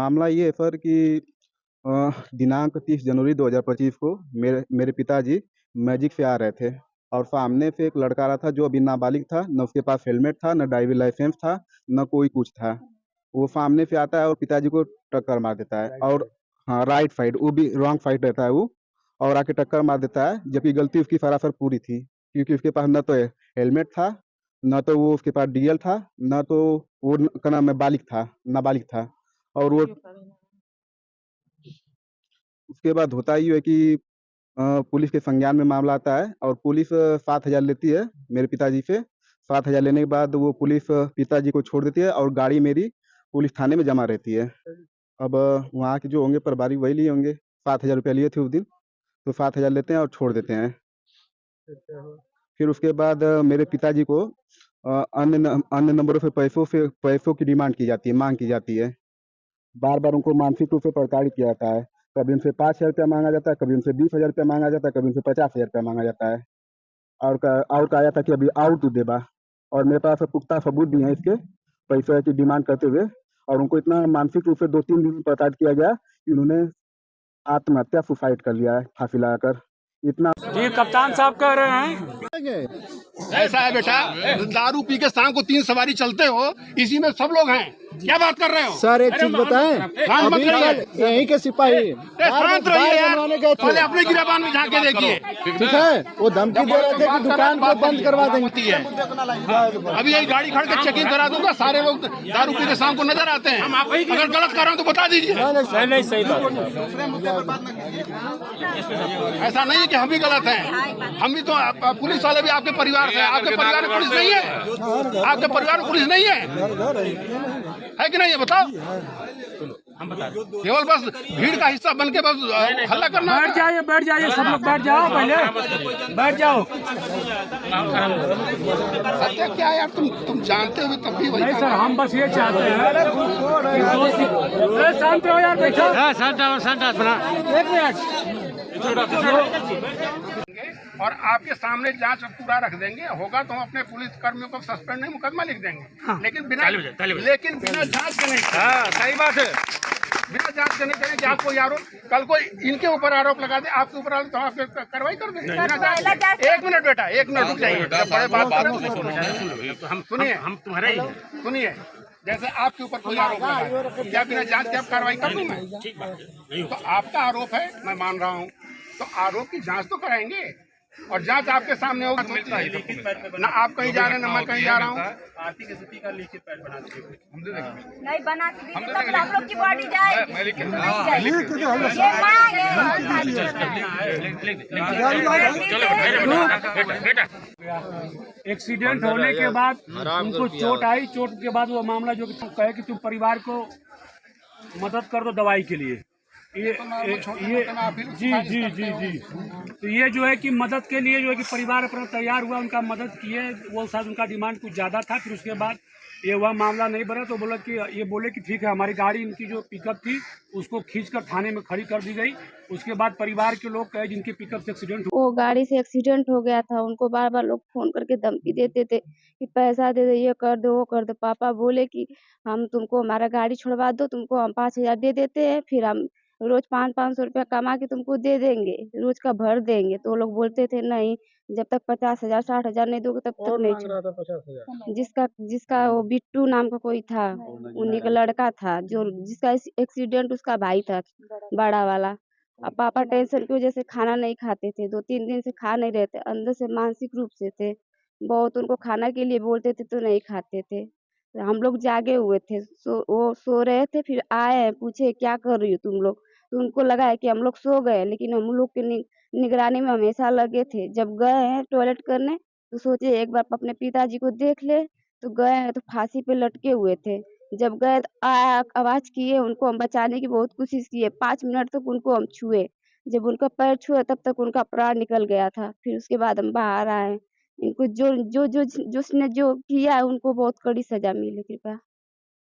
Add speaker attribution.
Speaker 1: मामला ये है सर कि दिनांक 30 जनवरी 2025 को मेरे मेरे पिताजी मैजिक से आ रहे थे और सामने से एक लड़का आ रहा था जो अभी नाबालिग था, न उसके पास हेलमेट था, न ड्राइविंग लाइसेंस था, न कोई कुछ था। वो सामने से आता है और पिताजी को टक्कर मार देता है और हाँ, राइट साइड, वो भी रॉन्ग साइड रहता है वो, और आके टक्कर मार देता है, जबकि गलती उसकी सरासर पूरी थी। क्योंकि उसके पास न तो हेलमेट था, न तो वो उसके पास डीएल था, न तो वो क्या नाम है बालिग था, नाबालिग था। और वो उसके बाद होता ही है कि पुलिस के संज्ञान में मामला आता है और पुलिस 7,000 लेती है मेरे पिताजी से। 7,000 लेने के बाद वो पुलिस पिताजी को छोड़ देती है और गाड़ी मेरी पुलिस थाने में जमा रहती है। अब वहाँ के जो होंगे प्रभारी वही लिए होंगे, 7,000 रुपया लिए थे उस दिन, तो 7,000 लेते हैं और छोड़ देते हैं। फिर उसके बाद मेरे पिताजी को अन्य नंबरों से पैसों की डिमांड की जाती है, माँग की जाती है। बार-बार उनको मानसिक रूप से प्रताड़ित किया जाता है। कभी उनसे 5,000 रुपया माँगा जाता है, कभी उनसे 20,000 रुपया माँगा जाता है, कभी उनसे 50,000 रुपया माँगा जाता है। और कहा जाता है कि अभी आओ तू दे बा। और मेरे पास पुख्ता सबूत भी हैं इसके, पैसे की डिमांड करते हुए। और उनको इतना मानसिक रूप से 2-3 दिन प्रताड़ित किया गया कि उन्होंने आत्महत्या सुसाइड कर लिया है फांसी लगाकर। इतना
Speaker 2: जी कप्तान साहब कह रहे हैं
Speaker 3: ऐसा है बेटा, दारू पी के शाम को 3 सवारी चलते हो, इसी में सब लोग हैं। क्या बात कर रहे हो
Speaker 4: सर? एक चीज बताएं, अभी कल यहीं के सिपाही
Speaker 3: शांत रहिए यार,
Speaker 4: बनवाने गए थे।
Speaker 3: पहले अपने गिरबान में झांके देखिए।
Speaker 4: ठीक है, वो धमकी दे रहे थे कि दुकान को बंद करवा देंगे।
Speaker 3: अभी यही गाड़ी खड़ के चेकिंग करा दूंगा, सारे लोग दारू पी के शाम को नजर आते हैं। अगर गलत कर रहा हूँ तो बता दीजिए।
Speaker 2: नहीं सही बात
Speaker 3: ऐसा नहीं है कि हम भी गलत हैं, हम भी तो पुलिस वाले भी आपके परिवार से। आपके परिवार में पुलिस नहीं है? आपके परिवार में पुलिस नहीं है कि नहीं है? बताओ। केवल बस भीड़ का हिस्सा बन के बस हल्ला करना।
Speaker 2: बैठ जाइए सब लोग बैठ जाओ, पहले बैठ जाओ।
Speaker 3: सत्य क्या है यार, तुम जानते हो तब भी वही।
Speaker 2: नहीं सर, हम बस ये चाहते हैं कि शांत हो यार, बैठो। एक मिनट।
Speaker 3: और आपके सामने जांच पूरा रख देंगे, होगा तो हम अपने पुलिस कर्मियों को सस्पेंड नहीं, मुकदमा लिख देंगे।
Speaker 2: हाँ।
Speaker 3: लेकिन बिना जांच के नहीं।
Speaker 2: हाँ सही बात है,
Speaker 3: बिना जांच के नहीं करेंगे। आप कोई आरोप कल कोई इनके ऊपर आरोप लगा दे, आपके ऊपर तो आप कार्रवाई कर देंगे बिना जांच। 1 मिनट बेटा, 1 मिनट रुक जाइए। बड़े बात हम सुनिए, हम तुम्हारे ही सुनिए। जैसे आपके ऊपर कोई आरोप लगा, क्या बिना जांच के आप कार्रवाई कर दूं मैं? तो आपका आरोप है, मैं मान रहा हूँ, तो आरोप की जांच तो कराएंगे और जांच आपके सामने होगी। ना आप कहीं जा रहे हैं, ना मैं कहीं जा रहा हूँ।
Speaker 5: आर्थिक स्थिति का लिखित पैड बना दीजिए।
Speaker 6: नहीं बना दीजिए, हम लोग की बॉडी जाए।
Speaker 2: एक्सीडेंट होने के बाद उनको चोट आई, चोट के बाद वो मामला जो कहे कि तुम परिवार को मदद कर दो दवाई के लिए, ये जी तो ये जो है कि मदद के लिए जो है कि परिवार अपना तैयार हुआ, उनका मदद किए। वो शायद उनका डिमांड कुछ ज़्यादा था। फिर उसके बाद ये वह मामला नहीं बना तो बोले कि ठीक है, हमारी गाड़ी, इनकी जो पिकअप थी उसको खींचकर थाने में खड़ी कर दी गई। उसके बाद परिवार के लोग कहे जिनकी पिकअप से एक्सीडेंट
Speaker 7: वो गाड़ी से एक्सीडेंट हो गया था, उनको बार बार लोग फोन करके धमकी देते थे कि पैसा दे दो, ये कर दो, वो कर दो। पापा बोले कि हम तुमको हमारा गाड़ी छुड़वा दो, तुमको हम 5,000 दे देते हैं, फिर हम रोज 500-500 रुपया कमा के तुमको दे देंगे, रोज का भर देंगे। तो वो लोग बोलते थे नहीं, जब तक 50,000 60,000 नहीं दोगे तब तक नहीं।
Speaker 4: 50,000
Speaker 7: जिसका वो बिट्टू नाम का कोई था, उन्हीं का लड़का था, जो जिसका एक्सीडेंट उसका भाई था बड़ा वाला। अब पापा टेंशन की वजह से खाना नहीं खाते थे, 2-3 दिन से खा नहीं रहे थे, अंदर से मानसिक रूप से थे बहुत। उनको खाना के लिए बोलते थे तो नहीं खाते थे। तो हम लोग जागे हुए थे, वो सो रहे थे, फिर आए, पूछे क्या कर रही हो तुम लोग? तो उनको लगा है कि हम लोग सो गए, लेकिन हम लोग की निगरानी में हमेशा लगे थे। जब गए हैं टॉयलेट करने तो सोचे एक बार अपने पिताजी को देख ले, तो गए हैं तो फांसी पे लटके हुए थे। जब गए तो आवाज किए, उनको हम बचाने की बहुत कोशिश किए, 5 मिनट तक उनको हम छुए। जब उनका पैर छुए तब तक उनका प्राण निकल गया था। फिर उसके बाद हम बाहर आए। इनको जो जिसने जो किया है उनको बहुत कड़ी सजा मिले, कृपया।